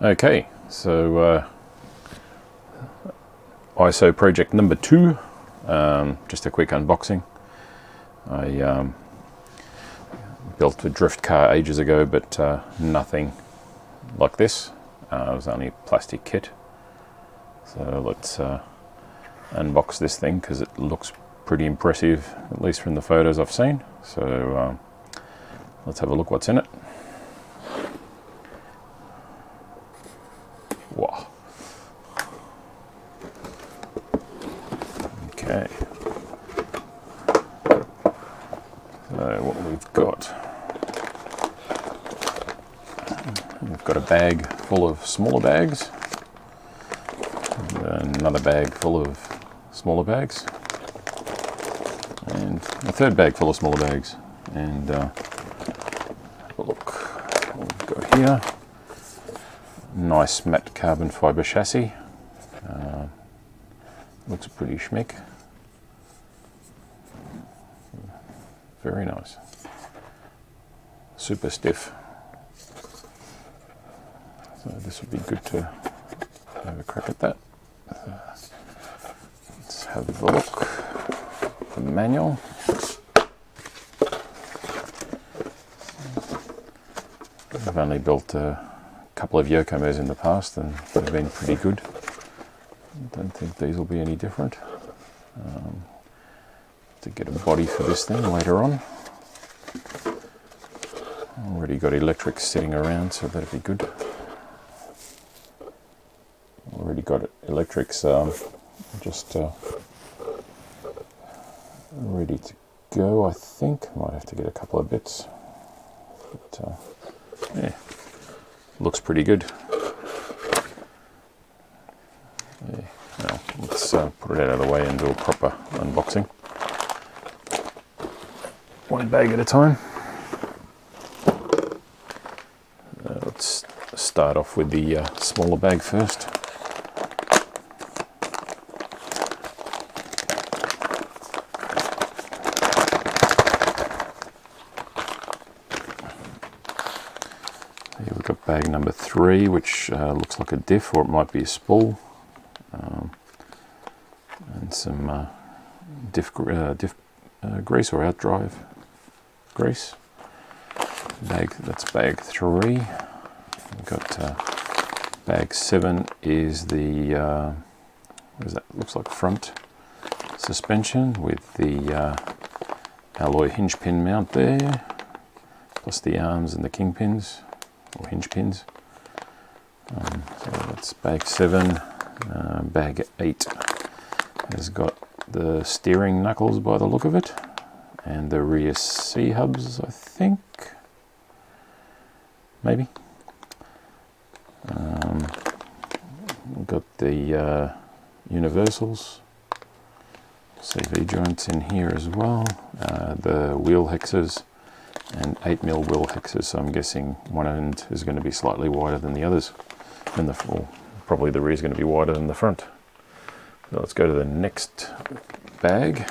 Okay, so ISO project number 2, just a quick unboxing. I built a drift car ages ago, but nothing like this. It was only a plastic kit. So let's unbox this thing because it looks pretty impressive, at least from the photos I've seen. So let's have a look what's in it. Wow. Okay. So what we've got a bag full of smaller bags, and another bag full of smaller bags, and a third bag full of smaller bags. And have a look what we've got here. Nice matte carbon fibre chassis. Looks pretty schmick. Very nice. Super stiff. So this would be good to have a crack at that. Let's have a look. The manual. I've only built a couple of Yokomos in the past and they've been pretty good. I don't think these will be any different. To get a body for this thing later on. Already got electrics sitting around, so that'd be good. Already got electrics just ready to go, I think. Might have to get a couple of bits. But yeah, looks pretty good. Yeah, now let's put it out of the way and do a proper unboxing. One bag at a time. Let's start off with the smaller bag first. Here we've got bag number 3, which looks like a diff, or it might be a spool, and some diff grease or outdrive grease. That's bag 3. We've got bag 7 is the what is that? Looks like front suspension with the alloy hinge pin mount there, plus the arms and the king pins or hinge pins. So that's bag 7. Bag 8 has got the steering knuckles by the look of it, and the rear C-hubs, I think, maybe. We've got the universals, CV joints in here as well, the wheel hexes, and 8mm wheel hexes, so I'm guessing one end is going to be slightly wider than the others, and probably the rear is going to be wider than the front. So let's go to the next bag,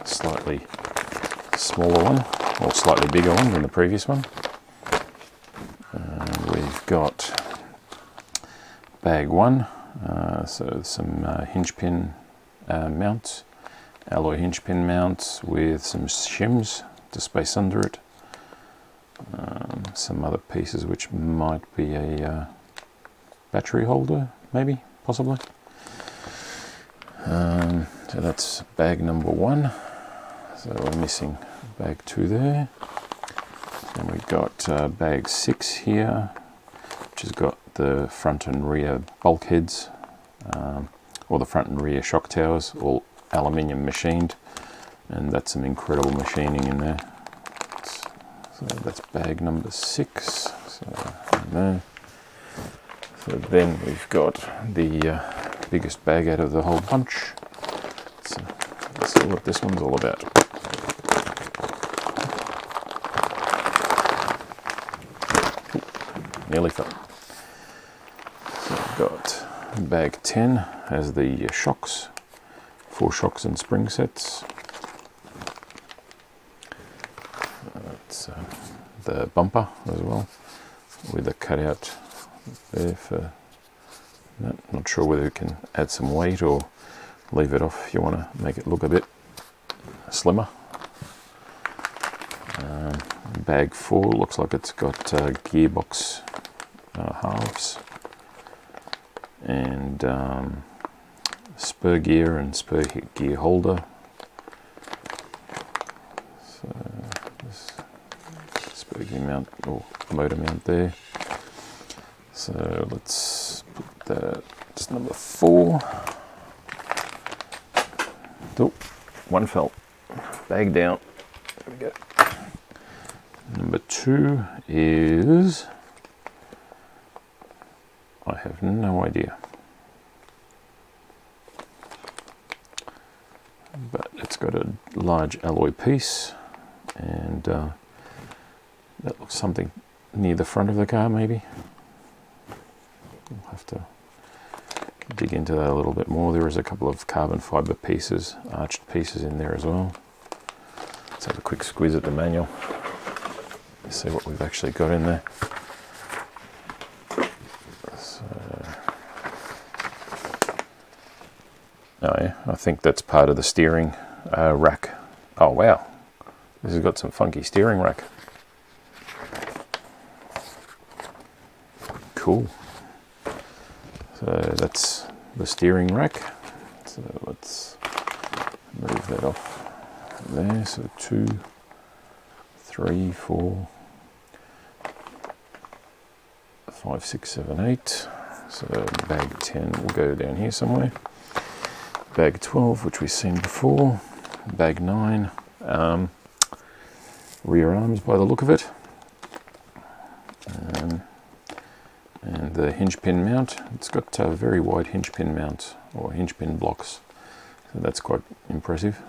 slightly smaller one, or slightly bigger one than the previous one. We've got bag 1, so some hinge pin mounts, alloy hinge pin mounts with some shims to space under it. Some other pieces which might be a battery holder, maybe, possibly. So that's bag number 1. So we're missing bag 2 there. Then we've got bag 6 here, which has got the front and rear bulkheads, or the front and rear shock towers, all aluminium machined, and that's some incredible machining in there. So that's bag number 6. So then we've got the biggest bag out of the whole bunch. So let's see what this one's all about. Nearly fell. So we've got bag 10 has the shocks, 4 shocks and spring sets. That's the bumper as well, with a cutout there for that. Not sure whether you can add some weight or leave it off if you want to make it look a bit slimmer. Bag 4 looks like it's got gearbox halves and spur gear and spur gear holder. So this spur gear mount or motor mount there. So let's put that as number 4. Oh, one fell. Bag down. There we go. Number 2 is, I have no idea, but it's got a large alloy piece, and that looks something near the front of the car maybe. We'll have to dig into that a little bit more. There is a couple of carbon fibre pieces, arched pieces in there as well. Let's have a quick squeeze at the manual. See what we've actually got in there. So, oh yeah, I think that's part of the steering rack. Oh wow, this has got some funky steering rack. Cool. So that's the steering rack. So let's move that off there. So 2, 3, 4, 5, 6, 7, 8. So bag 10 will go down here somewhere. Bag 12, which we've seen before. Bag 9, rear arms by the look of it. And the hinge pin mount. It's got very wide hinge pin mounts, or hinge pin blocks. So that's quite impressive.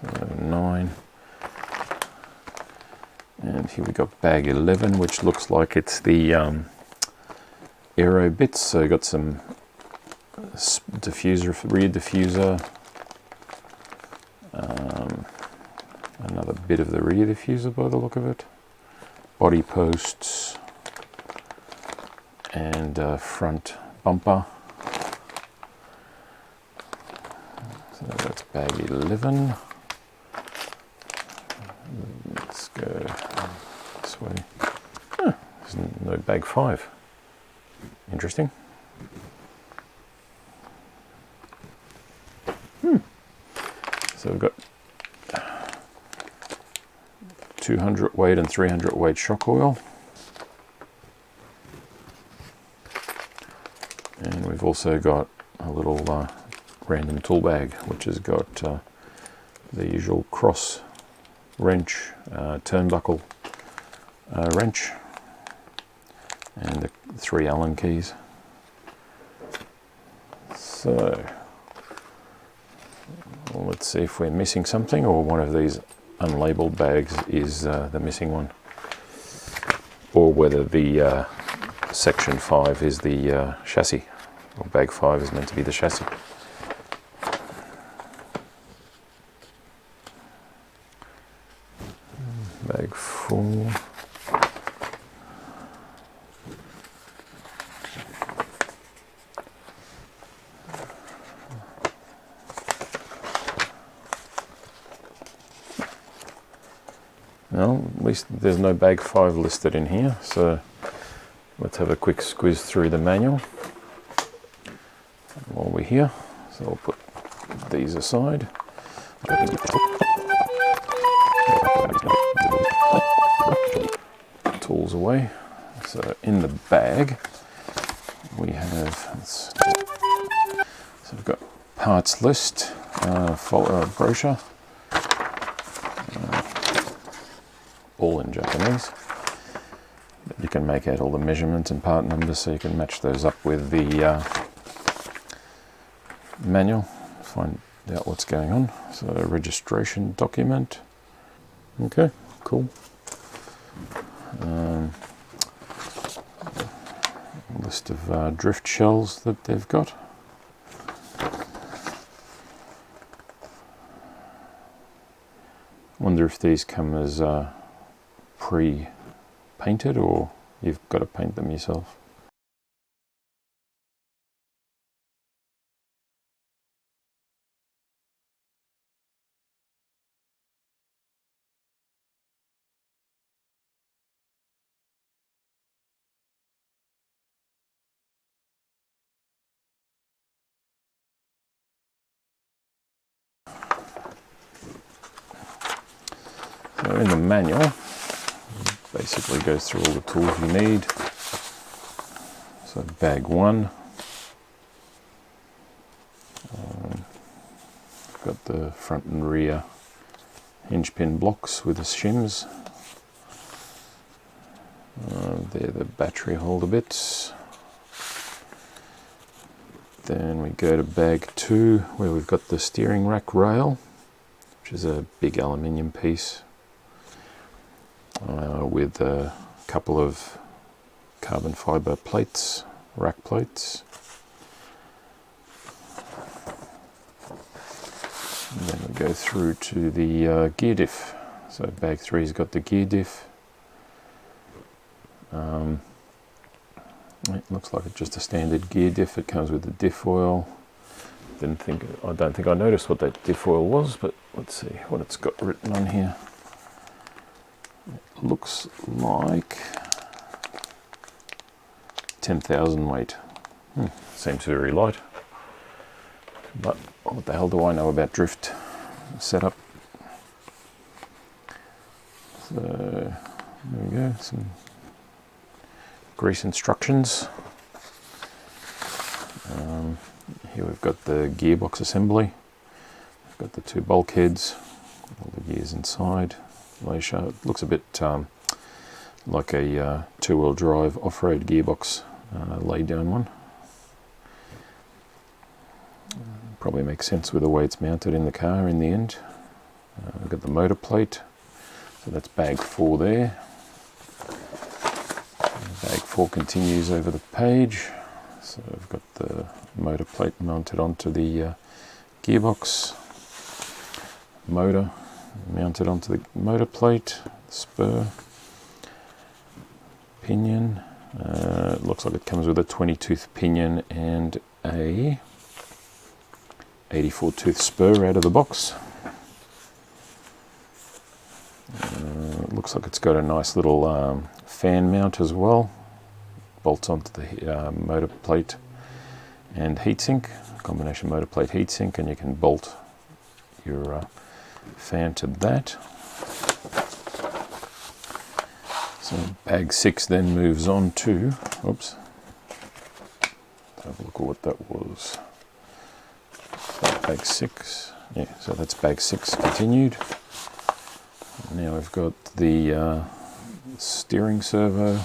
So 9. And here we got bag 11, which looks like it's the aero bits. So you got some diffuser, rear diffuser, another bit of the rear diffuser by the look of it, body posts, and front bumper. So that's bag 11. Let's go this way. Oh, there's no bag 5. Interesting. So we've got 200 weight and 300 weight shock oil. And we've also got a little random tool bag, which has got the usual cross wrench, turnbuckle wrench, and the 3 Allen keys. So let's see if we're missing something, or one of these unlabeled bags is the missing one, or whether the section 5 is the chassis, or bag 5 is meant to be the chassis. Bag 4. Well, at least there's no bag 5 listed in here, so let's have a quick squeeze through the manual while we're here. So I'll put these aside. Tools away. So in the bag we have, so we've got parts list, brochure, all in Japanese. You can make out all the measurements and part numbers, so you can match those up with the manual, find out what's going on. So a registration document. Okay, cool. List of drift shells that they've got. Wonder if these come as pre-painted, or you've got to paint them yourself. So in the manual, basically goes through all the tools you need. So bag 1, got the front and rear hinge pin blocks with the shims. They're the battery holder bits. Then we go to bag 2, where we've got the steering rack rail, which is a big aluminium piece with a couple of carbon fibre plates, rack plates. And then we go through to the gear diff. So bag 3's got the gear diff. It looks like it's just a standard gear diff. It comes with the diff oil. I don't think I noticed what that diff oil was, but let's see what it's got written on here. It looks like 10,000 weight. Seems very light. But what the hell do I know about drift setup? So there we go, some grease instructions. Here we've got the gearbox assembly. We've got the 2 bulkheads, all the gears inside. It looks a bit like a 2-wheel drive off-road gearbox laid down one. Probably makes sense with the way it's mounted in the car in the end. We've got the motor plate, so that's bag 4 there. Bag 4 continues over the page. So we've got the motor plate mounted onto the gearbox, motor mounted onto the motor plate, spur, pinion. It looks like it comes with a 20-tooth pinion and a 84-tooth spur out of the box. It looks like it's got a nice little fan mount as well. Bolts onto the motor plate and heatsink, combination motor plate heatsink, and you can bolt your fan to that. So bag 6 then moves on to, oops, have a look at what that was. Bag 6, yeah, so that's bag 6 continued. Now we've got the steering servo,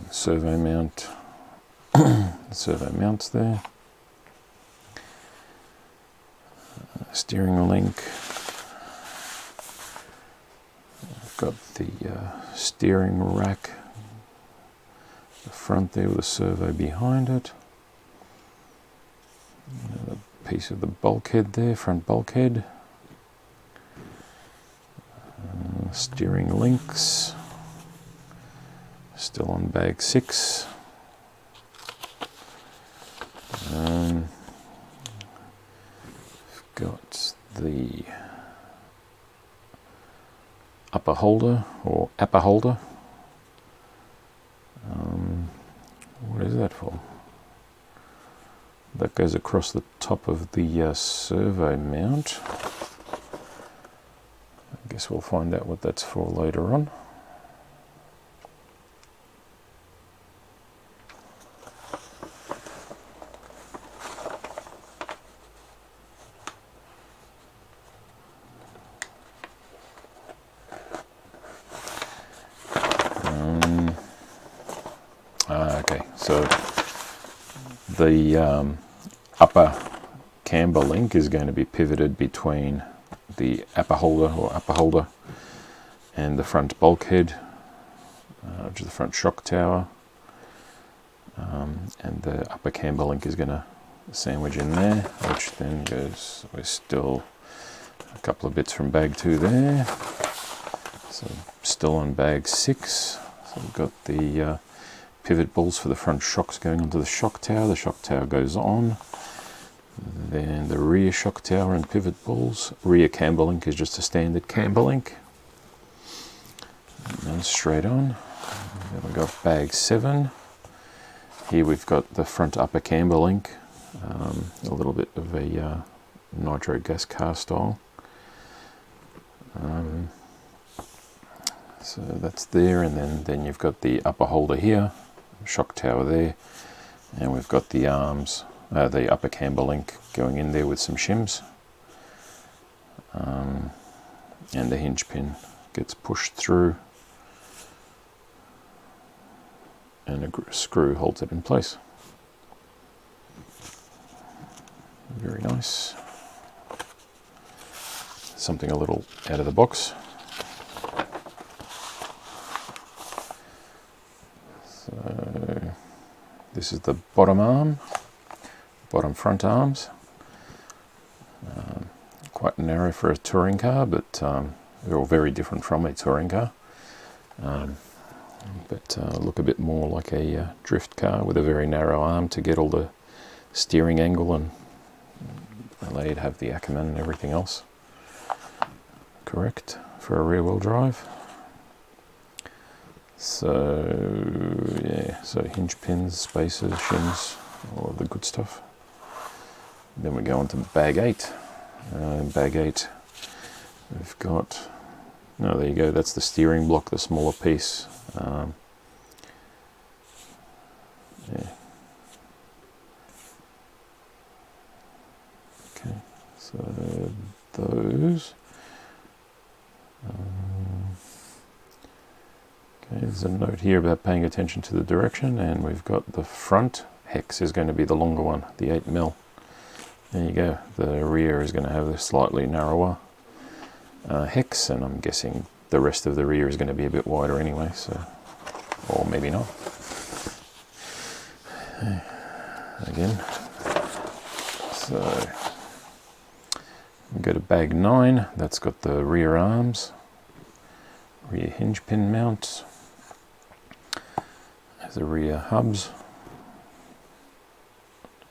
servo mount, servo mounts there, steering link. We've got the steering rack, the front there with a servo behind it. Another piece of the bulkhead there, front bulkhead. Steering links, still on bag 6. We've got the upper holder or upper holder. What is that for? That goes across the top of the servo mount. I guess we'll find out what that's for later on. Okay, so the upper camber link is going to be pivoted between the upper holder and the front bulkhead, which is the front shock tower, and the upper camber link is going to sandwich in there, which then goes, we're still a couple of bits from bag 2 there, so still on bag 6. So we've got the pivot balls for the front shocks going onto the shock tower goes on. Then the rear shock tower and pivot balls. Rear camber link is just a standard camber link. And then straight on. Then we've got bag 7. Here we've got the front upper camber link. A little bit of a nitro gas car style. So that's there, and then you've got the upper holder here, shock tower there, and we've got the arms, the upper camber link going in there with some shims, and the hinge pin gets pushed through, and a screw holds it in place. Very nice. Something a little out of the box. So this is the bottom arm, bottom front arms. Quite narrow for a touring car, but they're all very different from a touring car. But look a bit more like a drift car with a very narrow arm to get all the steering angle and allow you to have the Ackerman and everything else correct for a rear wheel drive. So yeah, so hinge pins, spacers, shims, all of the good stuff. Then we go on to bag 8. Bag 8, we've got, no, there you go, that's the steering block, the smaller piece. Yeah. Okay, so those. Okay, there's a note here about paying attention to the direction, and we've got the front hex is going to be the longer one, the 8mm. There you go. The rear is going to have a slightly narrower hex, and I'm guessing the rest of the rear is going to be a bit wider anyway, so, or maybe not. Again, so we go to bag 9. That's got the rear arms, rear hinge pin mounts, there's the rear hubs,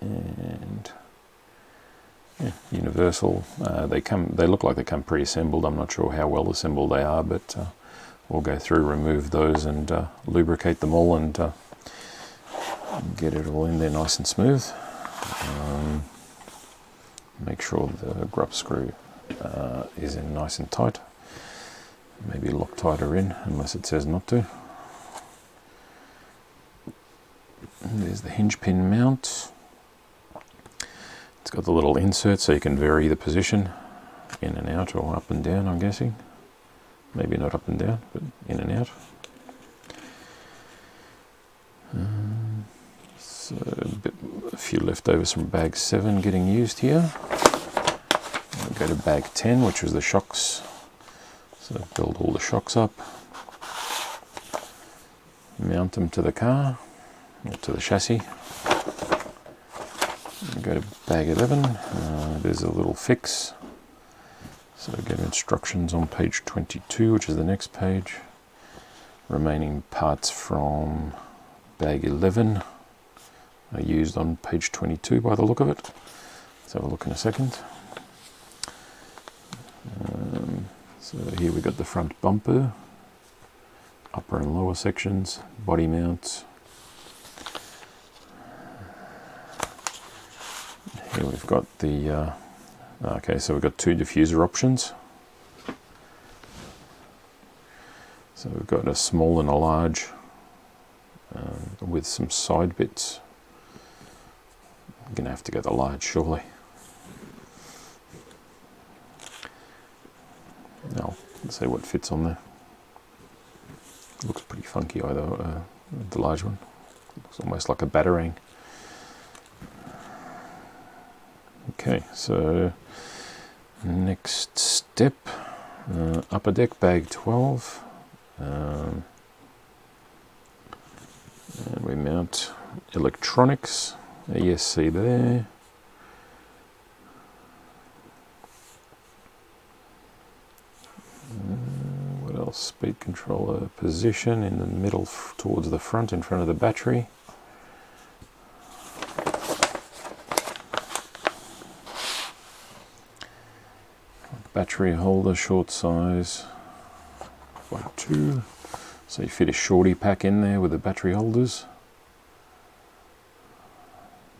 and yeah, universal. They look like they come pre-assembled. I'm not sure how well assembled they are, but we'll go through, remove those, and lubricate them all, and get it all in there nice and smooth. Make sure the grub screw is in nice and tight. Maybe Loctiter in, unless it says not to. And there's the hinge pin mount. It's got the little insert so you can vary the position in and out, or up and down, I'm guessing. Maybe not up and down, but in and out. So a few leftovers from bag 7 getting used here. We'll go to bag 10, which was the shocks. So build all the shocks up. Mount them to the car, or to the chassis. Go to bag 11, there's a little fix. So get instructions on page 22, which is the next page. Remaining parts from bag 11 are used on page 22 by the look of it. Let's have a look in a second. So here we got the front bumper, upper and lower sections, body mounts. Here we've got the, okay, so we've got 2 diffuser options. So we've got a small and a large with some side bits. I'm going to have to go the large, surely. Now, let's see what fits on there. Looks pretty funky either, the large one. Looks almost like a batarang. Okay, so next step, upper deck, bag 12. And we mount electronics, ESC there. What else? Speed controller position in the middle towards the front, in front of the battery. Battery holder, short size, 1.2. So you fit a shorty pack in there with the battery holders.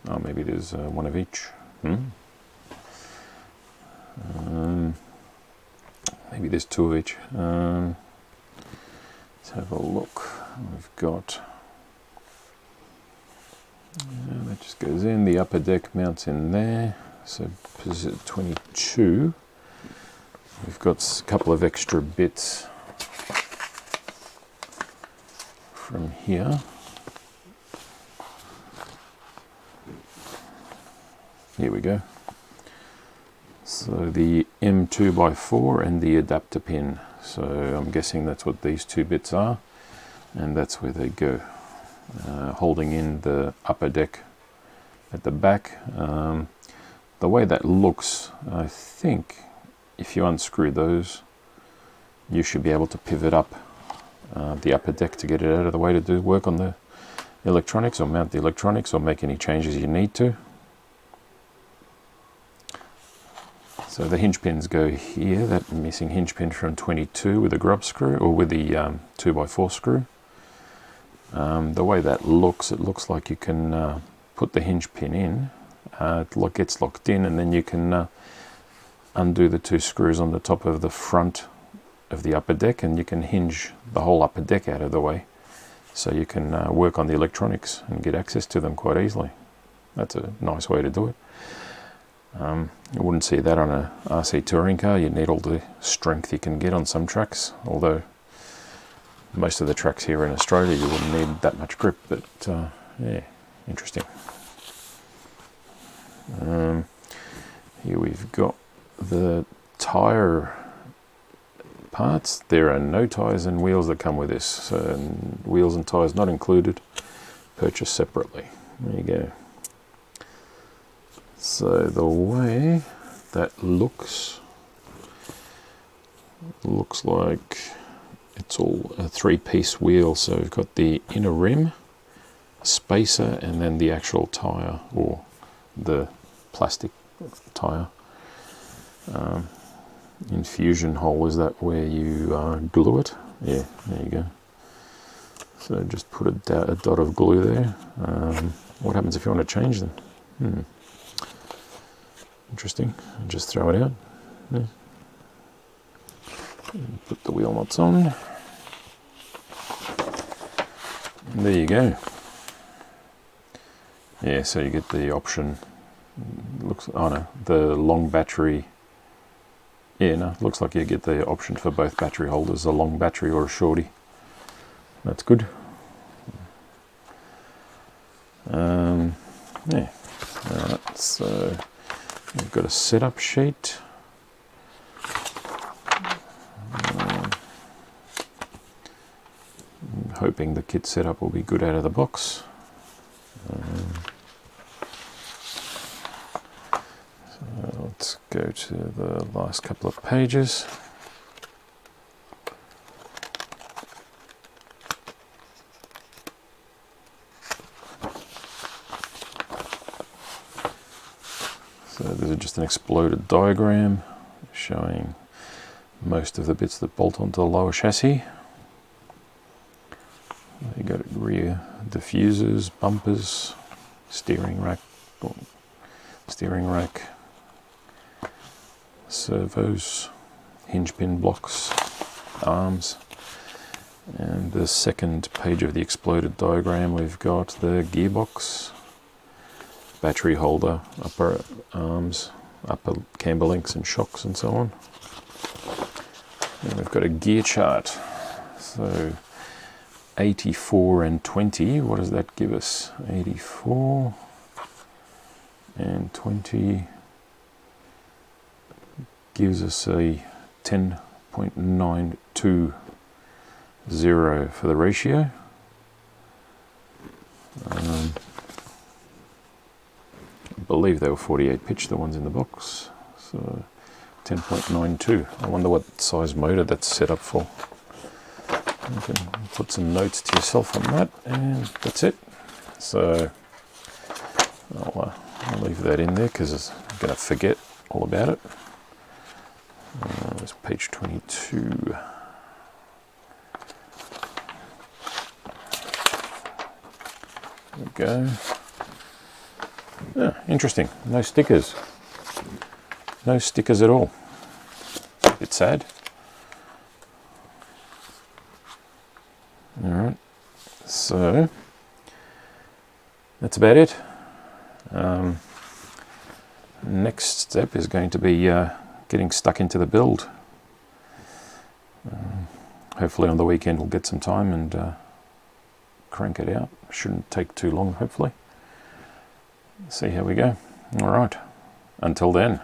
Oh, maybe there's one of each. Maybe there's 2 of each. Let's have a look. We've got, that just goes in, the upper deck mounts in there, so position 22. We've got a couple of extra bits from here. Here we go. So the M2x4 and the adapter pin. So I'm guessing that's what these two bits are, and that's where they go. Holding in the upper deck at the back. The way that looks, I think if you unscrew those, you should be able to pivot up the upper deck to get it out of the way to do work on the electronics, or mount the electronics, or make any changes you need to. So the hinge pins go here, that missing hinge pin from 22 with the grub screw, or with the 2x4 screw. The way that looks, it looks like you can put the hinge pin in, it gets locked in, and then you can undo the two screws on the top of the front of the upper deck, and you can hinge the whole upper deck out of the way, so you can work on the electronics and get access to them quite easily. That's a nice way to do it. You wouldn't see that on a RC touring car. You need all the strength you can get on some tracks, although most of the tracks here in Australia you wouldn't need that much grip, but yeah, interesting. Here we've got the tyre parts. There are no tyres and wheels that come with this, so wheels and tyres not included, purchased separately. There you go. So the way that looks like it's all a three-piece wheel. So we've got the inner rim, spacer, and then the actual tyre, or the plastic tyre. Infusion hole, is that where you glue it? Yeah, there you go. So just put a dot of glue there. What happens if you want to change them? Interesting. Just throw it out. Yeah. Put the wheel nuts on. And there you go. Yeah, so you get the option. Looks, oh no, the long battery. Yeah, no, looks like you get the option for both battery holders, a long battery or a shorty. That's good. Yeah. Alright, so we've got a setup sheet. I'm hoping the kit setup will be good out of the box. So let's go to the last couple of pages. So this is just an exploded diagram showing most of the bits that bolt onto the lower chassis. You've got rear diffusers, bumpers, steering rack, servos, hinge pin blocks, arms. And the second page of the exploded diagram, we've got the gearbox, battery holder, upper arms, upper camber links and shocks and so on. And we've got a gear chart. So 84 and 20, what does that give us? 84 and 20 gives us a 10.920 for the ratio. I believe they were 48 pitch, the ones in the box. So 10.92. I wonder what size motor that's set up for. You can put some notes to yourself on that, and that's it. So I'll leave that in there because I'm going to forget all about it. There's page 22. There we go. Yeah, interesting. No stickers. No stickers at all. A bit sad. Alright, so that's about it. Next step is going to be getting stuck into the build. Hopefully on the weekend we'll get some time and crank it out. Shouldn't take too long, hopefully. See how we go. Alright, until then.